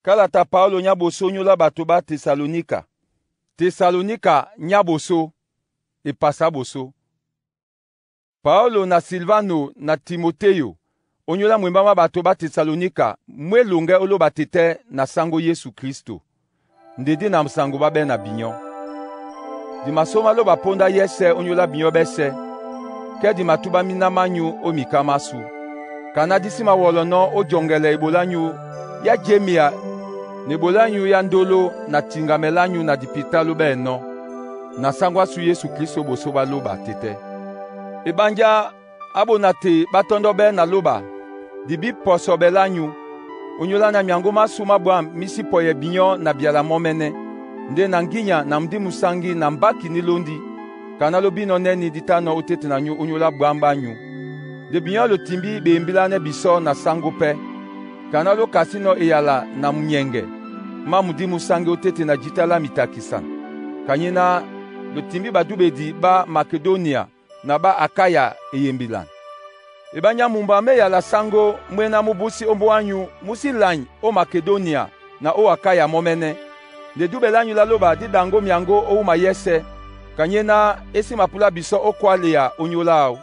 Kalata Paulo nyaboso nyola bato ba Tesalonika. Tesalonika nyaboso epasa boso. Paulo na Silvano na Timoteo onyola mwembama bato ba Tesalonika mwelonge oloba tete na sango Yesu Kristo. Ndedi na msango babe na binyo. Di masoma loba ponda yese onyola binyo bese. Ke di matuba minamanyu o mikamasu. Kana disima wolono o jongele ibolanyu ya jemia nebolanyu ya ndolo na tingamelanyu na dipitalo beno. Na sangwa su Yesu Kristo bosoba loba tete. Ebanja abonate batondo be na loba. Dibi poso belanyu. Onyola na miango masu mabwam misi poye binyo na biala momene. Nde na nginya na mdi musangi na mbaki nilondi. Kana lobino neni ditano utete na nyu onyola bwamba nyu. De binyo lo timbi be mbilane biso na sango pe. Kana lo kasino eyala na mnyenge. Ma mudi musangi utete na jitala mitakisan. Kanyina lo timbi badubedi ba Makedonia na ba Akaya eyembilan. Ebanya mumba me ya la sango mwena mubusi ombo anyu musi lany o Makedonia na o Akaya momene. De dube lanyu la loba di dango miango o umayese. Kanyena esi mapula biso o kwalea onyolao.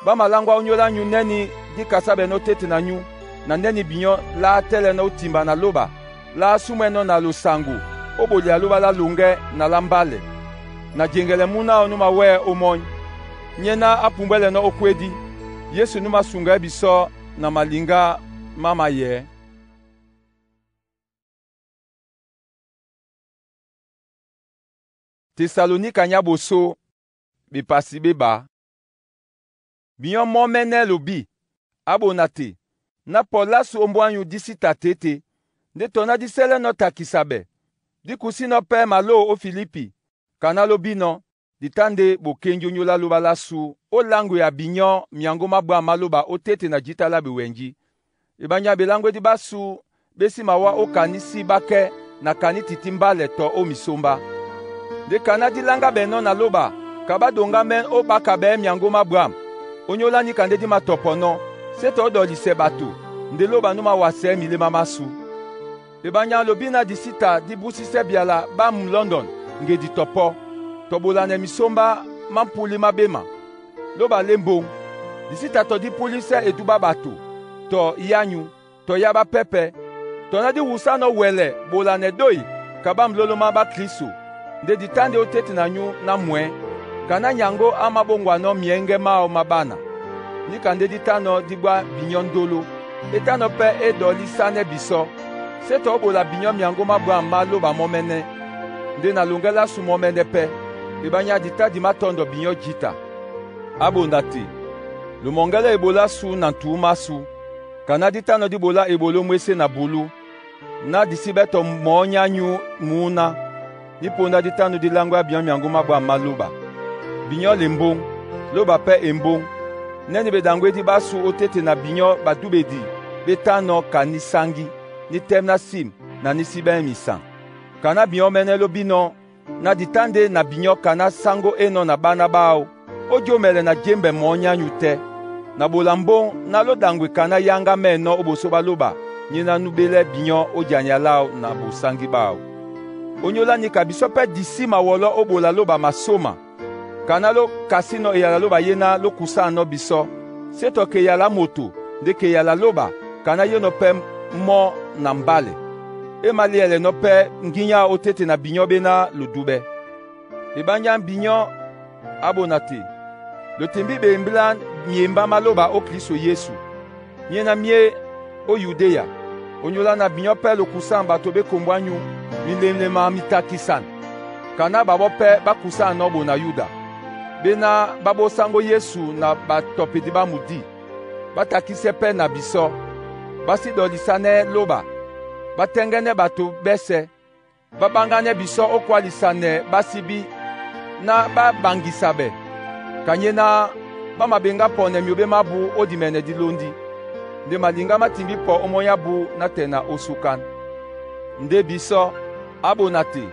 Ba malangwa onyola nyu neni di kasabe no tete na nyu. Na neni binyo la tele no timba na loba. La sumeno na lo sango. Oboli aloba la lunge na lambale. Na jengele muna onuma we omony. Nyena apumbele no okwedi. Yesu numa sunga biso na malinga mama ye. Tesalonika nyaboso bipasi beba. Biyon momene lobi. Abonate. Na polasu omboanyu disi tatete. De tona disele no takisabe. Di kusi no pe malo o Filipi. Kana lobi no. Ditande bokenjo nyola loba lasu. O langu ya binyo miango mabwa maloba o tete na jitala biwenji. Ibanya belango di basu. Besi mawa o kanisi bake na kaniti timbale to o misomba. De kana di langa beno na loba. Kaba donga men o bakabe miango mabwa. Onyola ni kande di matopono. Seto odolise batu. Nde loba numa wase mile mamasu. Ibanya lobina disita di busise biala bam London. Nge di topo. Tobolane misomba mampuli mabema. Loba lembo. Disita to di polise eduba batu. To yanyu. To yaba pepe. To na di wusano wele. Bolane doi. Kabam lolo maba kriso. Nde ditande otete na nyu na mwe. Kana nyango amabongwa no mienge mao mabana. Nika nde ditano digba binyon dolo. Etano pe edoli sane biso. Seto obola binyon miango mabwa malo momene. Nde na longela su momene pe. Ebanya dita di matondo binyon jita. Abondati. Lumongela ebola su na tuuma su. Kana ditano dibola ebolo mwese na bulu. Na disibeto monya nyu muna. Niponda ditano di langwa binyon miango mabwa maloba. Binyon lembong. Loba pe embong. Neni bedangwe di basu otete na binyo badubedi. Betano kanisangi. Ni temna sim na nisibe misan. Kana binyo menelo bino. Na ditande na binyo kana sango eno na bana bao. Ojo mele na jembe monya nyute. Na bolambon na lo dangwe kana yanga meno obosoba loba. Nyina nubele binyo ojanyalao na bosangi bao. Onyola ni kabisope disima wolo obola loba masoma. Kana lo kasino eyala loba yena lo kusano biso. Seto ke yala moto. De ke yala loba. Kana yeno pe mo na mbale. Emali ele no pe nginya otete na binyo bena ludube. Ebanya binyo abonate. Lo tembi be mblan miemba maloba o Kristo Yesu. Nyena mie o Yudea. Onyola na binyo pe lo kusamba tobe kombwanyu. Milemlema mitakisan. Kana babo pe bakusa nobo na Yuda. Bena babo sango Yesu na batopedi ba mudi. Batakise pe na biso. Basi dolisane loba. Batengene batu bese. Babangane biso okwalisane basibi. Na babangisabe. Kanyena bamabenga pone miobe mabu odimene dilondi. Nde malinga matimbi po omoya bu na tena osukan. Nde biso abonate.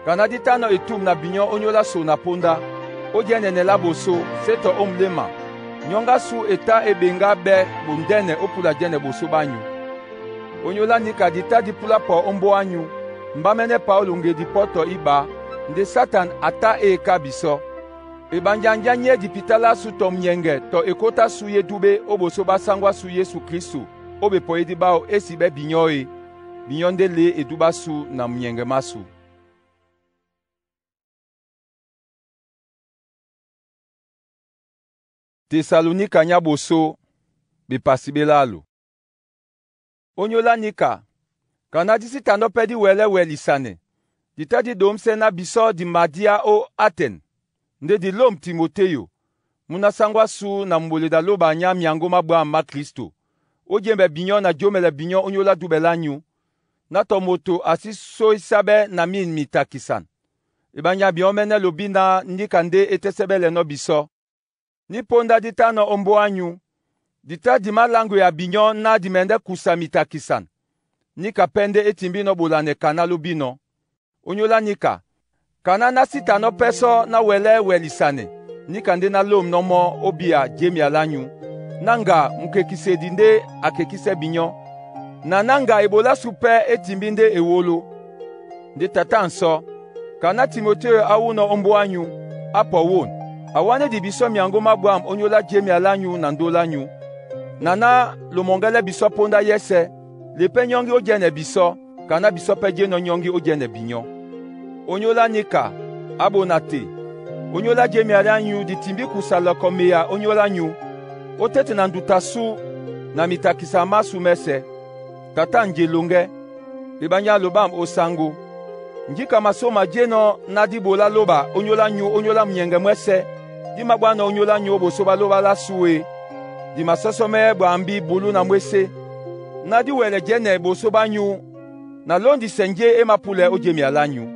Kanaditano etum na binyo onyola so na ponda. Odienene la boso seto omlema. Nyonga su eta ebenga be bundene opula jene boso banyu. onyola nika dita di pula po ombo anyu mbamene Paulo nge di poto iba nde Satan ata eka biso ebanjanja nye di pitala su tom nyenge to ekota su ye dube oboso basangwa su Yesu Kristu obe po edi bao esi be binyoe binyonde le eduba su na mnyenge masu. Tesalonika nya boso bipasi belalo. Onyola nika kana disi tando pedi wele welisane dita di domse na biso di madia o Aten nde di lom Timoteyo muna sangwa su na mboleda loba nya miango mabwa ma Kristo ojembe binyo na jomele binyo onyola dubelanyu na tomoto asi so isabe na min mitakisan ibanya biomene lobina ndika nde etesebele no biso ni ponda dita no ombo anyu dita di malango ya binyo na dimende kusa mitakisan ni kapende etimbi no bolane kana lobino onyola nika kana na sita no peso na wele welisane ni kande na lom no mo obia jemi alanyu nanga mkekise dinde akekise binyo na nanga ebola supe etimbi nde ewolo nde tatanso kana Timotheo awu no ombo anyu apo won awane di biso miango mabwam onyola jemi alanyu na ndolanyu nana lomongele biso ponda yese lepe nyongi ojene biso kana biso peje no nyongi ojene binyo onyola nika abonate onyola jemi alanyu di timbi kusala komeya onyola nyu otete na ndutasu na mitakisa masu mese tata njelonge libanya lobam osango njika masoma jeno na dibola loba onyola nyu onyola mnyenge mwese di magwana onyola nyu obosoba loba la suwe di masosome bambi bulu na mwese na di wele jene bosoba nyu na londi senje emapule ojemi alanyu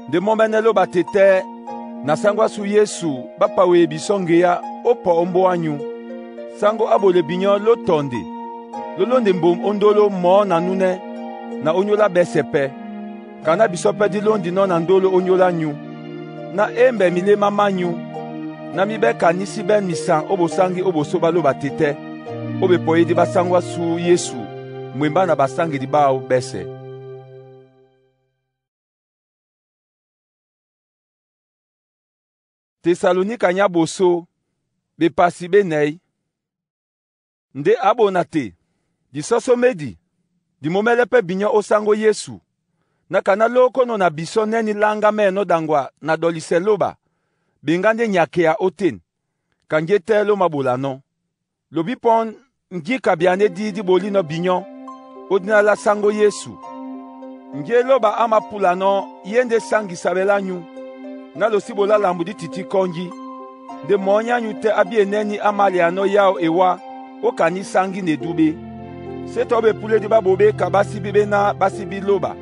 de momene loba tete na sangwa su Yesu bapawe bisonge ya opo ombo anyu sango abole binyo lo tonde lolonde mbom ondolo mo na nune na onyola besepe kana bisope di londi no na ndolo onyola nyu na embe mile mama nyu na mibe kanisi ben misan obosangi obosoba lo batete obe poyedi basangwa su Yesu mwemba na basangi di bao bese. Tesalonika nya boso bepasi benei nde abonate di soso medi di momelepe binyo osango Yesu na kana loko no na biso neni langa meno dangwa na dolise loba bingande nyakea oten kanje telo mabulano lobi pon njika biane di boli no binyo odina la sango Yesu nje loba ama pulano yende sangi sabelanyu na lo sibola lambu di titi konji de monya nyute abie neni amali ano yao ewa okani sangi ne dube se tobe pule di babobe kabasi bibe na basi biloba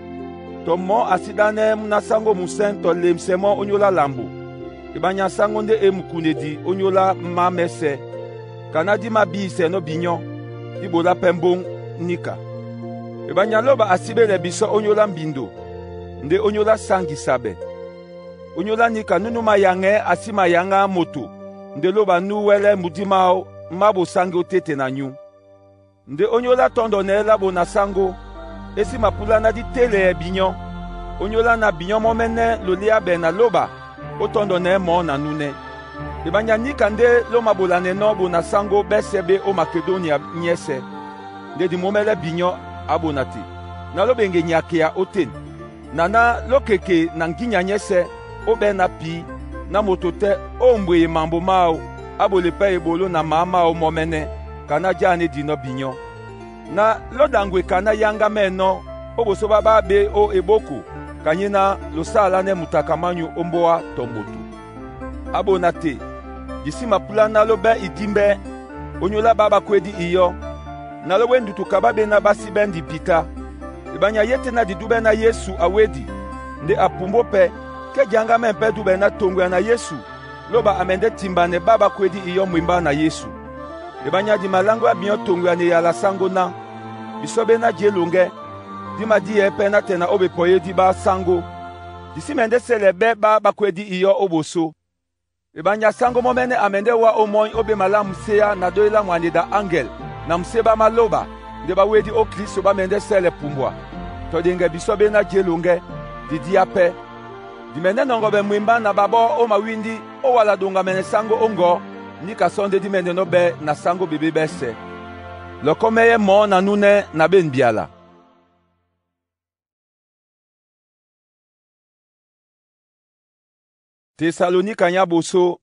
to mo asidane na sango musen to lemsemo onyola lambu ibanya sango nde emukunedi onyola mamese kanadi mabise no binyo ibola pembong nika ibanya loba asibele biso onyola mbindo nde onyola sangi sabe onyola nika nunu mayange asima yanga moto nde loba nuwele mudimao mabo sangi otete na nyu nde onyola tondo ne labo na sango esi mapula na di tele binyo onyola na binyo momene lolia be na loba otondo ne mo na nune ibanya nika nde lo mabola ne no bo na sango besebe o Makedonia nyese nde di momele binyo abonati na lobenge nyakea oten nana lokeke na nginya nyese obe na pi na motote ombwe mambo mao abolepe ebolo na mama o momene kana jane dino binyo na lodangwe kana yanga meno obosoba babe o eboko kanyina losala ne mutakamanyu omboa tomotu abonate disima pulana lobe idimbe onyola baba kwedi iyo na lowe ndutu kababe na basi bendi pita ibanya yete na didube na Yesu awedi nde apumbo pe ke janga mempe dube na tongwe na Yesu loba amende timbane baba kwedi iyo mwimba na Yesu ibanya di malango abinyo tongwe ne yala sango na bisobe na jelonge dima di epe na tena obe poye di ba sango disi mende selebe baba kwedi iyo oboso ibanya sango momene amende wa omoy obe malamu seya na doila mwanida angel na mseba maloba nde bawedi o Kristo bamende sele pumbwa todenge biso bena jelonge didi ape dimene nongo be mwimba na babo o mawindi o wala dunga mene sango ongo ni kasonde dimene no be na sango bebe bese lokomeye mo na nune na ben biala. Tesalonika nya boso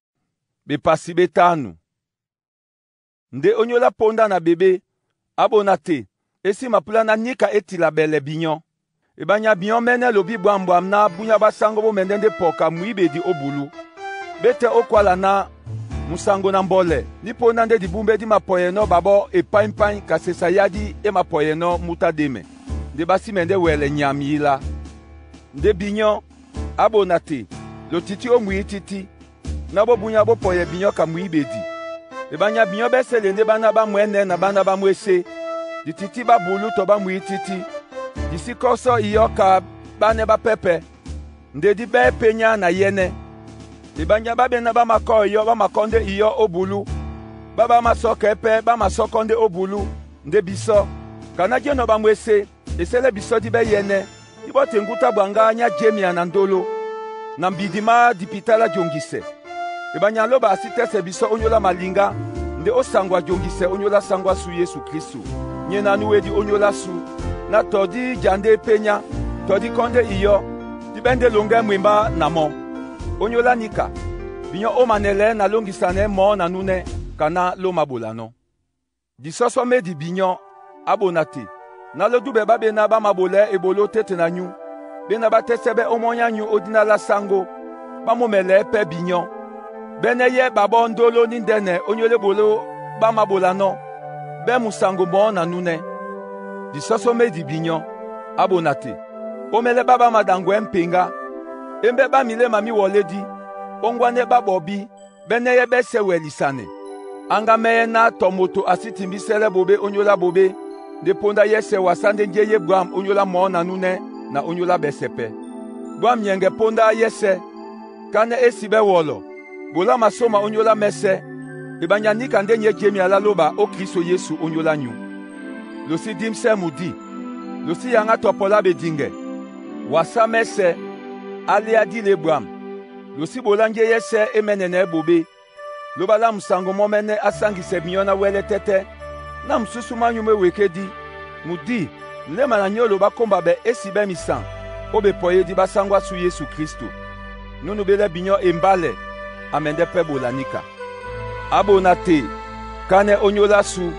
be pasi betanu nde onyola ponda na bebe abonate esi mapula na nika etila bele binyon ebanya binyon mene lobi bwambwam na bunya basango bo mendende poka muibedi obulu bete okwala na musango na mbole ni ponda nde dibumbe di mapoyeno babo epaimpai kasesa yadi e mapoyeno mutademe nde basi mende wele nyamila nde binyon abonate lo titi o mui titi na bo bunya bo poye binyon ka muibedi ebanya binyon besele nde bana ba mwene na bana ba mwese di titi ba bulu to ba mui titi disi koso iyo ka bane ba pepe nde di be penya na yene ebanya ba bena ba mako iyo ba makonde iyo obulu baba masoko epe ba masoko nde obulu nde biso kana jeno ba mwese esele biso di be yene ibo tenguta bwanga nya jemia na ndolo na mbidima dipitala jongise ebanya loba asitese biso onyola malinga nde osangwa jongise onyola sangwa su Yesu Kristu nyena nuwedi onyola su na todi jande penya todi konde iyo dibende longe mwimba na mo onyola nika binyo omanele na longisane mo na nune kana lo mabolano disoso medi binyo abonate na lo dube babe na ba mabole ebolo tete na nyu bena batesebe omonya nyu odina la sango ba momele pe binyo bene ye babo ndolo nindene onyole bolo ba mabolano be musango mo na nune disoso medi binyo abonate omele baba madangwe mpinga embe ba mile mami woledi ongwane babobi bene ye bese welisane anga meye na tomoto asitimbisele bobe onyola bobe de ponda yese wasande njeye bwam onyola mo na nune na onyola besepe bwam yenge ponda yese kane esibe wolo bola masoma onyola mese ebanya nika nde nye jemi ala loba o Kristo Yesu onyola nyu losi dimse mudi losi yanga topola bedinge wasa mese alia di lebram losi bolange yese emenene bobe loba la musango momene asangise binyona wele tete na msusu manyu mewekedi mudi nlema na nyolo bakomba be esibe misan obe poye di basangwa su Yesu Kristo nunu bele binyo embale amende pe bolanika abonate kane onyola su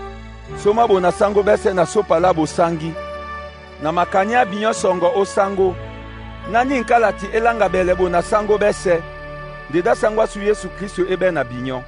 soma bona sango bese na sopala bosangi na makanya binyo songo osango nani nkalati elanga bele bona sango bese ndeda sangwa su Yesu Kristo ebe na binyo